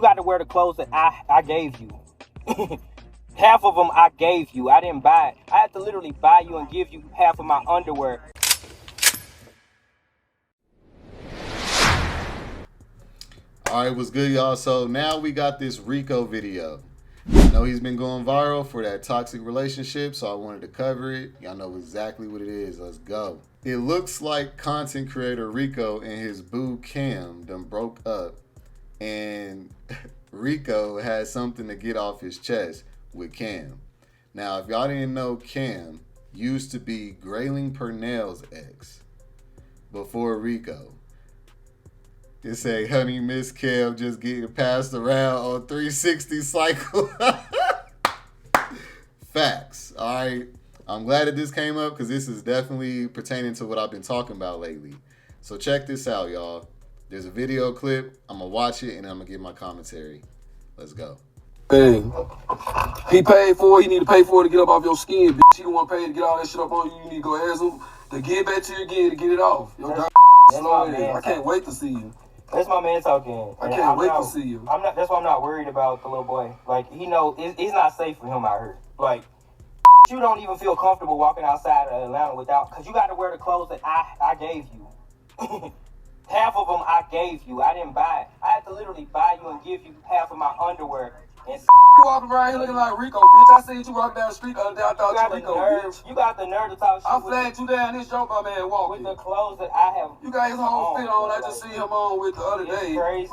got to wear the clothes that I gave you. Half of them I gave you. I didn't buy it. I had to literally buy you and give you half of my underwear. All right, what's good, y'all? So now we got this Rico video. I know he's been going viral for that toxic relationship, so I wanted to cover it. Y'all know exactly what it is. Let's go. It looks like content creator Rico and his boo Cam done broke up, and Rico had something to get off his chest with Cam. Now, if y'all didn't know, Cam used to be Grayling Purnell's ex before Rico. It say, honey, Miss Cam just getting passed around on 360 cycle. Facts. All right. I'm glad that this came up because this is definitely pertaining to what I've been talking about lately. So check this out, y'all. There's a video clip. I'm going to watch it and I'm going to give my commentary. Let's go. Hey, he paid for it. He need to pay for it to get up off your skin, bitch. He don't want to pay to get all that shit up on you. You need to go ask him to get back to you again to get it off. Yo, I can't wait to see you. That's my man talking. I can't wait to see you. That's why I'm not worried about the little boy. Like, he know it's not safe for him out here. Like, you don't even feel comfortable walking outside of Atlanta without, because you got to wear the clothes that I gave you. Half of them I gave you. I didn't buy it. I had to literally buy you and give you half of my underwear. And you walking around here looking like Rico, bitch. I seen you walking down the street the other day. I thought you Rico, bitch. You got the nerve to talk shit. I flagged you down this joke, my man walking. With the clothes that I have. You got his whole fit on. I just seen him on with the other day. Crazy.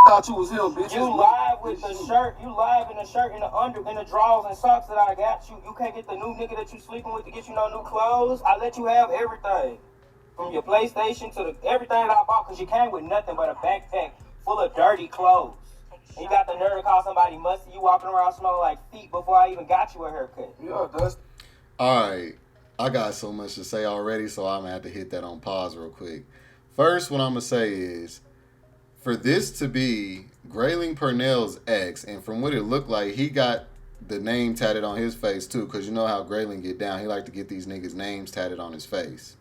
Thought you was him, bitch. You live with the shirt. You live in the shirt, in the drawers and socks that I got you. You can't get the new nigga that you sleeping with to get you no new clothes. I let you have everything. From your PlayStation to everything that I bought, because you came with nothing but a backpack full of dirty clothes. And you got the nerve to call somebody musty. You walking around smelling like feet before I even got you a haircut. Yeah, that's... All right. I got so much to say already, so I'm going to have to hit that on pause real quick. First, what I'm going to say is, for this to be Grayling Purnell's ex, and from what it looked like, he got the name tatted on his face too, because you know how Grayling get down. He like to get these niggas' names tatted on his face.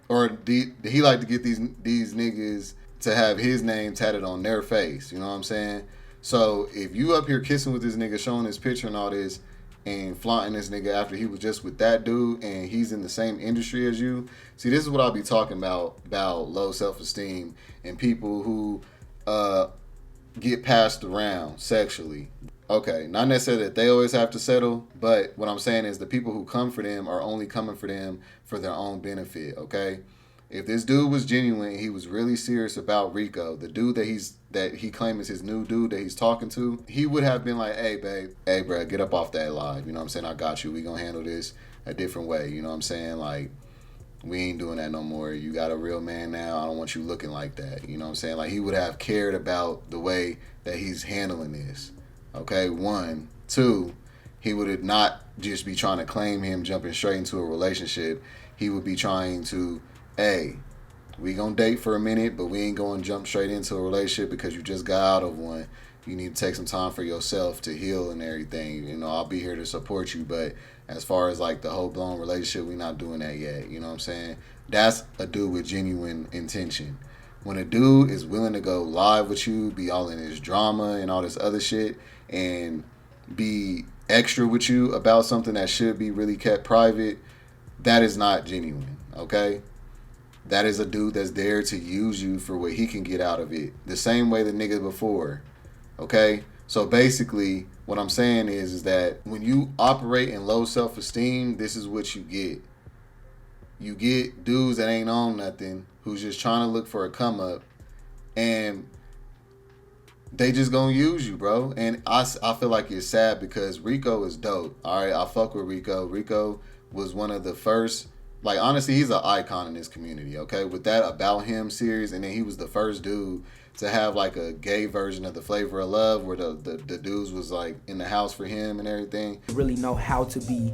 Or he like to get these niggas to have his name tatted on their face. You know what I'm saying? So if you up here kissing with this nigga, showing his picture and all this, and flaunting this nigga after he was just with that dude and he's in the same industry as you. See, this is what I'll be talking about low self-esteem and people who get passed around sexually. Okay, not necessarily that they always have to settle, but what I'm saying is the people who come for them are only coming for them for their own benefit, okay? If this dude was genuine, he was really serious about Rico, the dude that he claims is his new dude that he's talking to, he would have been like, hey, babe, hey, bro, get up off that live. You know what I'm saying? I got you. We gonna handle this a different way. You know what I'm saying? Like, we ain't doing that no more. You got a real man now. I don't want you looking like that. You know what I'm saying? Like, he would have cared about the way that he's handling this. Okay, 1. 2, he would not just be trying to claim him jumping straight into a relationship. He would be trying to, hey, we gonna date for a minute, but we ain't gonna jump straight into a relationship because you just got out of one. You need to take some time for yourself to heal and everything. You know, I'll be here to support you, but as far as like the whole blown relationship, we not doing that yet. You know what I'm saying? That's a dude with genuine intention. When a dude is willing to go live with you, be all in his drama and all this other shit, and be extra with you about something that should be really kept private, that is not genuine, okay? That is a dude that's there to use you for what he can get out of it. The same way the nigga before, okay? So basically, what I'm saying is that when you operate in low self-esteem, this is what you get. You get dudes that ain't on nothing, who's just trying to look for a come up, and they just gonna use you, bro. And I feel like it's sad because Rico is dope. All right, I fuck with Rico. Rico was one of the first, like, honestly, he's an icon in this community, okay? With that About Him series, and then he was the first dude to have like a gay version of The Flavor of Love where the dudes was like in the house for him and everything. Really know how to be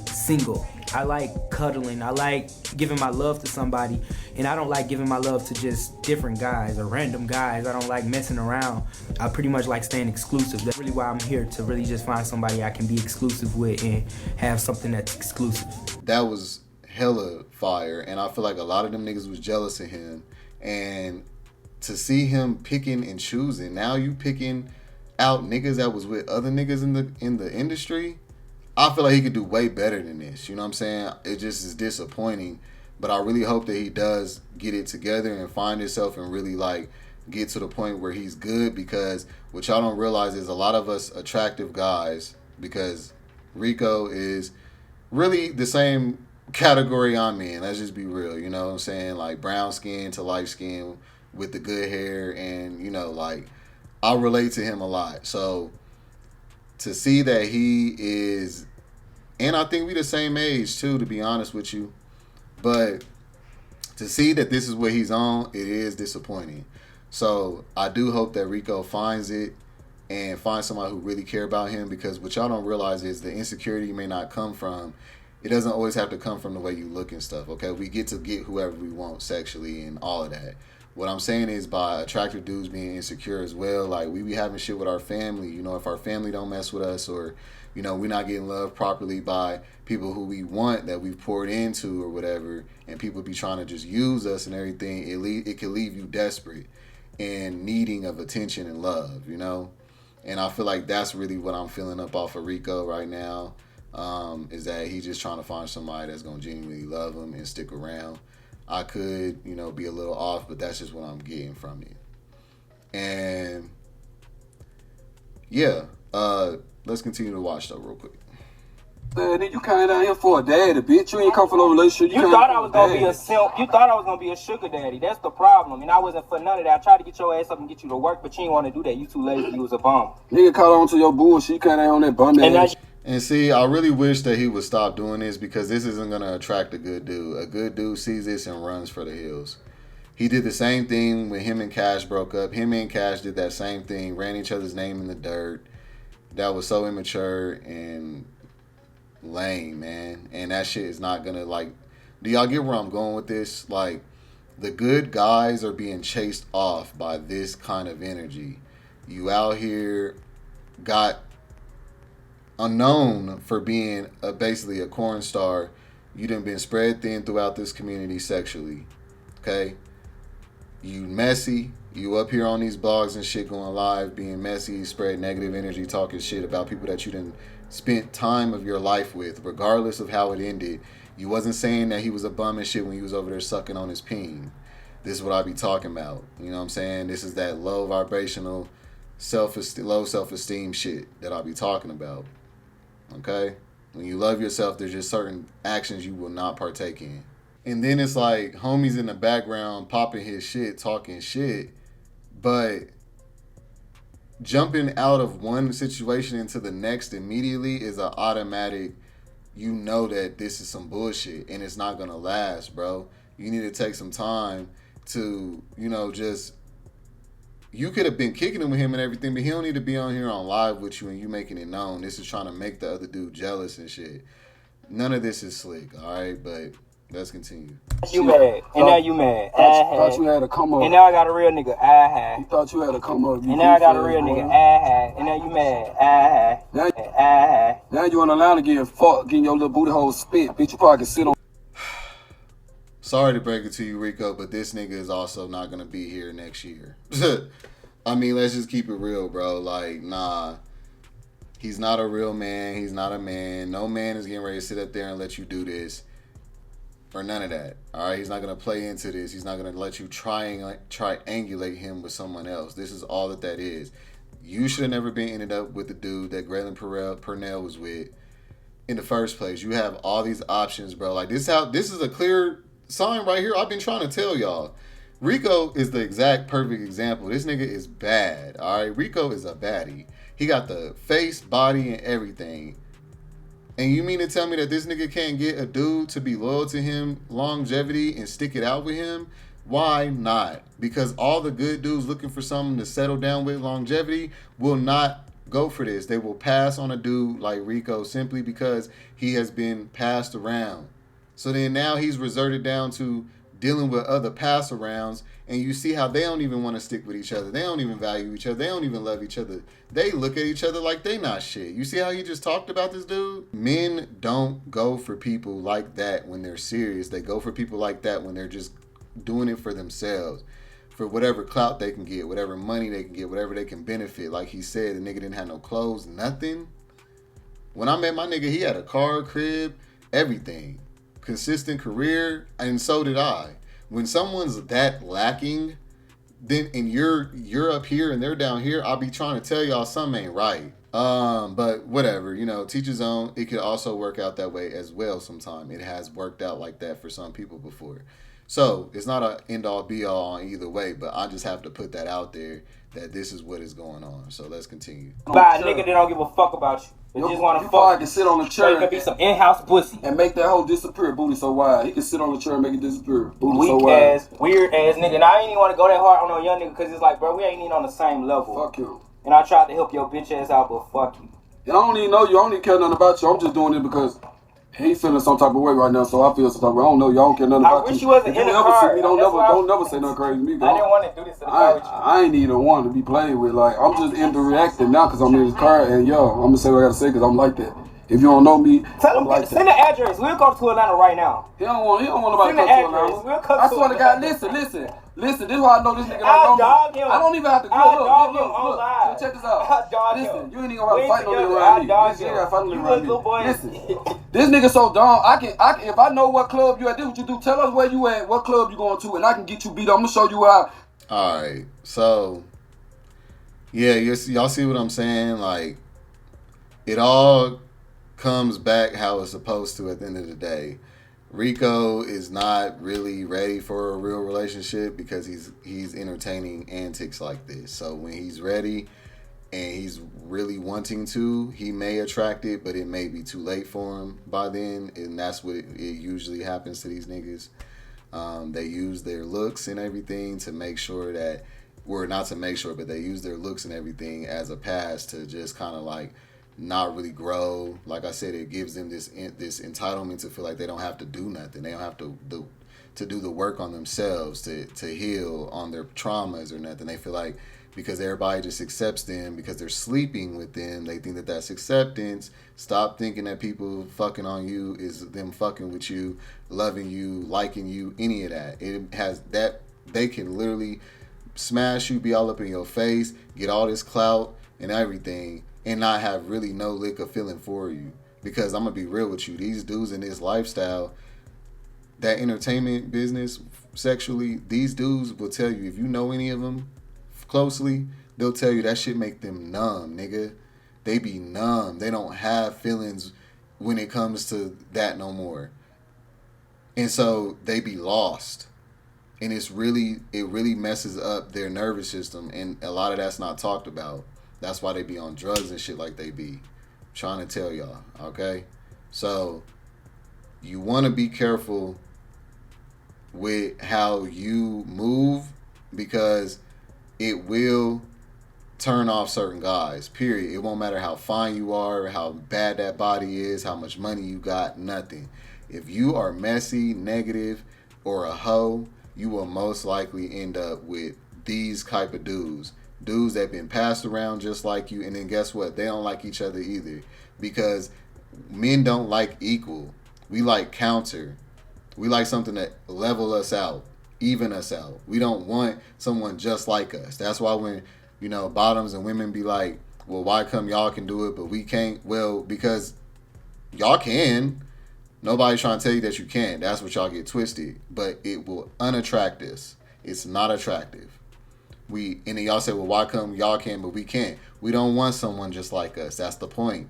single. I like cuddling. I like giving my love to somebody, and I don't like giving my love to just different guys or random guys. I don't like messing around. I pretty much like staying exclusive. That's really why I'm here, to really just find somebody I can be exclusive with and have something that's exclusive. That was hella fire, and I feel like a lot of them niggas was jealous of him, and to see him picking and choosing, now you picking out niggas that was with other niggas in the industry, I feel like he could do way better than this. You know what I'm saying? It just is disappointing. But I really hope that he does get it together and find himself and really like get to the point where he's good, because what y'all don't realize is a lot of us attractive guys, because Rico is really the same category I'm in. Let's just be real. You know what I'm saying? Like brown skin to light skin with the good hair, and you know, like I relate to him a lot. So to see that he is, and I think we the same age too, to be honest with you, but to see that this is what he's on, it is disappointing. So I do hope that Rico finds it and finds somebody who really care about him, because what y'all don't realize is the insecurity may not come from, it doesn't always have to come from the way you look and stuff, okay? We get to get whoever we want sexually and all of that. What I'm saying is by attractive dudes being insecure as well, like we be having shit with our family, you know, if our family don't mess with us, or, you know, we're not getting loved properly by people who we want, that we've poured into or whatever, and people be trying to just use us and everything, it can leave you desperate and needing of attention and love, you know? And I feel like that's really what I'm feeling up off of Rico right now, is that he's just trying to find somebody that's going to genuinely love him and stick around. I could, you know, be a little off, but that's just what I'm getting from it. And yeah, let's continue to watch though real quick. Man, you came down here for a daddy, bitch. You ain't come for no relationship. You thought I was gonna be a simp. You thought I was gonna be a sugar daddy. That's the problem. And I wasn't for none of that. I tried to get your ass up and get you to work, but you didn't want to do that. You too lazy. You was a bum. Nigga caught on to your bullshit. You came down on that bum ass. And see, I really wish that he would stop doing this, because this isn't going to attract a good dude. A good dude sees this and runs for the hills. He did the same thing when him and Cash broke up. Him and Cash did that same thing, ran each other's name in the dirt. That was so immature and lame, man. And that shit is not going to, like, do y'all get where I'm going with this? Like, the good guys are being chased off by this kind of energy. You out here got unknown for being basically a corn star. You done been spread thin throughout this community sexually, okay? You messy. You up here on these blogs and shit going live, being messy, spread negative energy, talking shit about people that you done spent time of your life with, regardless of how it ended. You wasn't saying that he was a bum and shit when he was over there sucking on his peen. This is what I be talking about. You know what I'm saying? This is that low vibrational, low self-esteem shit that I be talking about. Okay? When you love yourself, there's just certain actions you will not partake in. And then it's like homies in the background popping his shit, talking shit, but jumping out of one situation into the next immediately is an automatic, you know that this is some bullshit and it's not going to last, bro. You need to take some time to, you know, just, you could have been kicking it with him and everything, but he don't need to be on here on live with you and you making it known. This is trying to make the other dude jealous and shit. None of this is slick, all right? But let's continue. You mad, and now you mad. Thought you had to come up. And now I got a real nigga. You thought you had to come up. And now I got a real nigga. And now you mad. Now you on the line again, getting your little booty hole spit. Bitch, you probably can sit on. Sorry to break it to you, Rico, but this nigga is also not going to be here next year. I mean, let's just keep it real, bro. Like, nah. He's not a real man. He's not a man. No man is getting ready to sit up there and let you do this. Or none of that. All right? He's not going to play into this. He's not going to let you triangulate him with someone else. This is all that is. You should have never been ended up with the dude that Grayling Purnell was with in the first place. You have all these options, bro. Like, this is a clear sign right here. I've been trying to tell y'all. Rico is the exact perfect example. This nigga is bad. All right? Rico is a baddie. He got the face, body, and everything. And you mean to tell me that this nigga can't get a dude to be loyal to him, longevity, and stick it out with him? Why not? Because all the good dudes looking for something to settle down with, longevity, will not go for this. They will pass on a dude like Rico simply because he has been passed around. So then now he's resorted down to dealing with other pass arounds, and you see how they don't even want to stick with each other. They don't even value each other. They don't even love each other. They look at each other like they not shit. You see how he just talked about this dude? Men don't go for people like that when they're serious. They go for people like that when they're just doing it for themselves. for whatever clout they can get, whatever money they can get, whatever they can benefit. Like he said, the nigga didn't have no clothes, nothing. When I met my nigga, he had a car, crib, everything. Consistent career, and so did I. When someone's that lacking, then and you're up here and they're down here, I'll be trying to tell y'all something ain't right. But whatever, teach his own. It could also work out that way as well sometime. It has worked out like that for some people before. So it's not an end all be all on either way, but I just have to put that out there that this is what is going on. So let's continue. By a nigga that don't give a fuck about you. They just want to fuck. He can sit on the So chair. it could be some in-house pussy. And make that hoe disappear. Booty so wide. He can sit on the chair and make it disappear. Booty so Weak wide. ass, weird ass nigga. And I ain't even want to go that hard on no young nigga because it's like, bro, we ain't even on the same level. Fuck you. And I tried to help your bitch ass out, but fuck you. And I don't even know you. I don't even care nothing about you. I'm just doing it because he feeling some type of way right now, so I feel some type of way. I don't know you. I don't care nothing about you. I wish you wasn't If in the ever car. see me, don't never say nothing crazy to me. I didn't want to do this to the car with you. I ain't even one to be played with. Like, I'm just interacting now because I'm in his car, and yo, I'm gonna say what I gotta say because I'm like that. If you don't know me, Tell I'm him, like send that. the address. We'll go to Atlanta right now. He don't want nobody to Send the come to address. Atlanta. We'll come I to swear to God, listen. This is how I know this nigga I'll don't dog know me. him. I don't even have to I'll dog him look. on live. So check this out. I'll dog Listen, him. you ain't even gonna have to We fight no together. nigga around I'll me. dog Listen, you him. ain't gotta fight no You nigga around little boy. me. Listen, this nigga so dumb. I can. If I know what club you at, this what you do. Tell us where you at, what club you going to, and I can get you beat up. I'm gonna show you how. All right, so yeah, y'all see what I'm saying? Like, it all comes back how it's supposed to at the end of the day. Rico is not really ready for a real relationship because he's entertaining antics like this. So when he's ready and he's really wanting to, he may attract it, but it may be too late for him by then, and that's what it usually happens to these niggas. They use their looks and everything to make sure that, or not to make sure, but they use their looks and everything as a pass to just kind of like not really grow. Like I said, it gives them this entitlement to feel like they don't have to do nothing. They don't have to do the work on themselves to heal on their traumas or nothing. They feel like because everybody just accepts them because they're sleeping with them, they think that that's acceptance. Stop thinking that people fucking on you is them fucking with you, loving you, liking you, any of that. It has that. They can literally smash you, be all up in your face, get all this clout and everything, and not have really no lick of feeling for you. Because I'm going to be real with you. These dudes in this lifestyle, that entertainment business, sexually, these dudes will tell you, if you know any of them closely, they'll tell you that shit make them numb, nigga. They be numb. They don't have feelings when it comes to that no more. And so they be lost. And it really messes up their nervous system. And a lot of that's not talked about. That's why they be on drugs and shit like they be. I'm trying to tell y'all, okay? So you want to be careful with how you move because it will turn off certain guys, period. It won't matter how fine you are, or how bad that body is, how much money you got, nothing. If you are messy, negative, or a hoe, you will most likely end up with these type of dudes. Dudes that been passed around just like you, and then guess what? They don't like each other either. Because men don't like equal. We like counter. We like something that level us out, even us out. We don't want someone just like us. That's why when, bottoms and women be like, well, why come y'all can do it, but we can't? Well, because y'all can. Nobody's trying to tell you that you can't. That's what y'all get twisted. But it will unattract us. It's not attractive. And then y'all say, well, why come y'all can, but we can't? We don't want someone just like us. That's the point.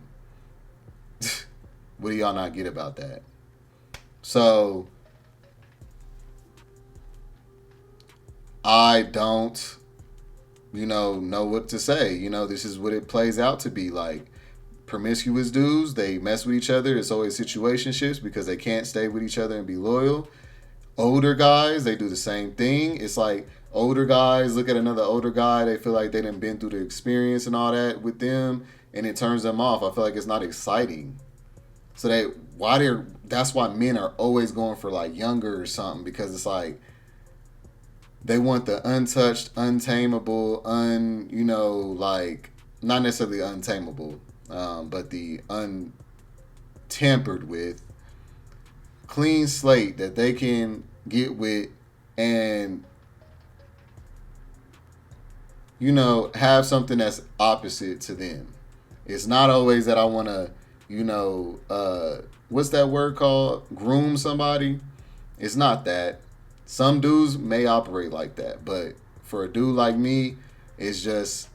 What do y'all not get about that? So, I don't, know what to say. This is what it plays out to be like. Promiscuous dudes, they mess with each other. It's always situationships because they can't stay with each other and be loyal. Older guys, they do the same thing. It's like older guys look at another older guy, they feel like they done been through the experience and all that with them, and it turns them off. I feel like it's not exciting. So that's why men are always going for like younger or something, because it's like they want the untouched, untamable, not necessarily untamable, but the untampered with, clean slate that they can get with and you know, have something that's opposite to them. It's not always that I want to, you know, what's that word called? Groom somebody. It's not that. Some dudes may operate like that, but for a dude like me, it's just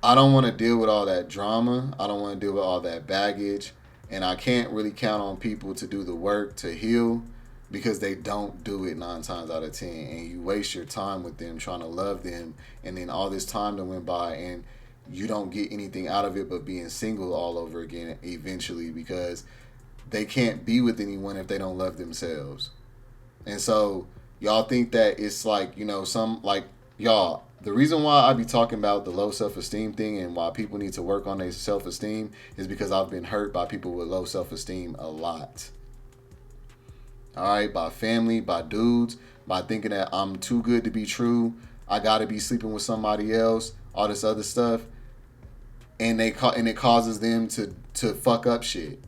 I don't want to deal with all that drama. I don't want to deal with all that baggage, and I can't really count on people to do the work to heal because they don't do it 9 times out of 10, and you waste your time with them trying to love them, and then all this time that went by and you don't get anything out of it but being single all over again eventually because they can't be with anyone if they don't love themselves. And so y'all think that it's like, you know, some like y'all, the reason why I be talking about the low self-esteem thing and why people need to work on their self-esteem is because I've been hurt by people with low self-esteem a lot. All right, by family, by dudes, by thinking that I'm too good to be true, I gotta be sleeping with somebody else, all this other stuff, and it causes them to fuck up shit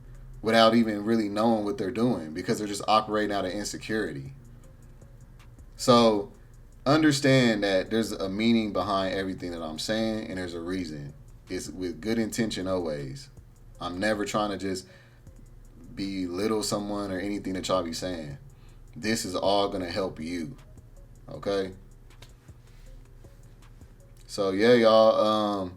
without even really knowing what they're doing because they're just operating out of insecurity. So understand that there's a meaning behind everything that I'm saying, and there's a reason. It's with good intention always. I'm never trying to just belittle someone or anything that y'all be saying. This is all gonna help you. Okay? So yeah, y'all,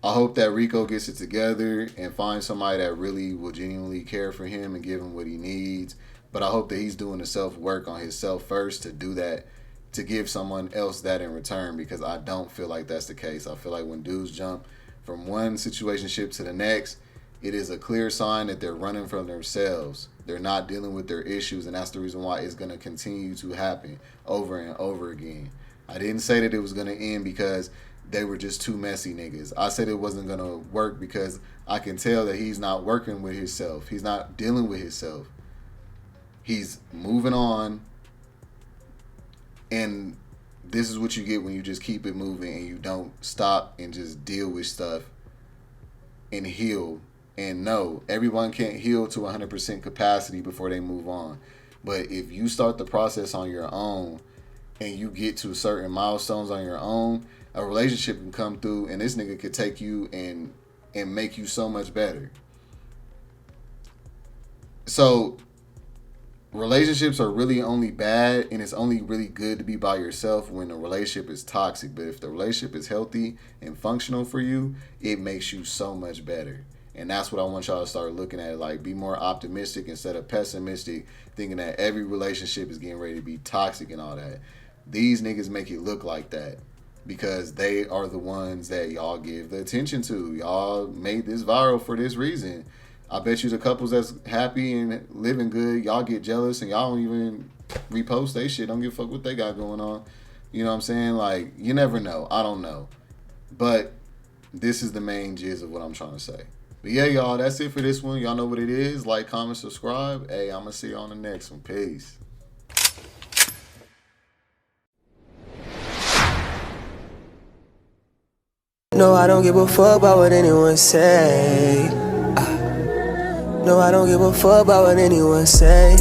I hope that Rico gets it together and finds somebody that really will genuinely care for him and give him what he needs. But I hope that he's doing the self-work on himself first to do that, to give someone else that in return, because I don't feel like that's the case. I feel like when dudes jump from one situationship to the next, it is a clear sign that they're running from themselves. They're not dealing with their issues, and that's the reason why it's going to continue to happen over and over again. I didn't say that it was going to end because they were just too messy niggas. I said it wasn't going to work because I can tell that he's not working with himself. He's not dealing with himself. He's moving on, and this is what you get when you just keep it moving and you don't stop and just deal with stuff and heal. And no, everyone can't heal to 100% capacity before they move on. But if you start the process on your own and you get to certain milestones on your own, a relationship can come through and this nigga could take you and make you so much better. So relationships are really only bad, and it's only really good to be by yourself when the relationship is toxic. But if the relationship is healthy and functional for you, it makes you so much better. And that's what I want y'all to start looking at. Like, be more optimistic instead of pessimistic, thinking that every relationship is getting ready to be toxic and all that. These niggas make it look like that because they are the ones that y'all give the attention to. Y'all made this viral for this reason. I bet you the couples that's happy and living good, y'all get jealous and y'all don't even repost they shit. Don't give a fuck what they got going on. You know what I'm saying? Like, you never know. I don't know. But this is the main gist of what I'm trying to say. But yeah, y'all, that's it for this one. Y'all know what it is. Like, comment, subscribe. Hey, I'm going to see you on the next one. Peace. No, I don't give a fuck about what anyone say. No, I don't give a fuck about what anyone say.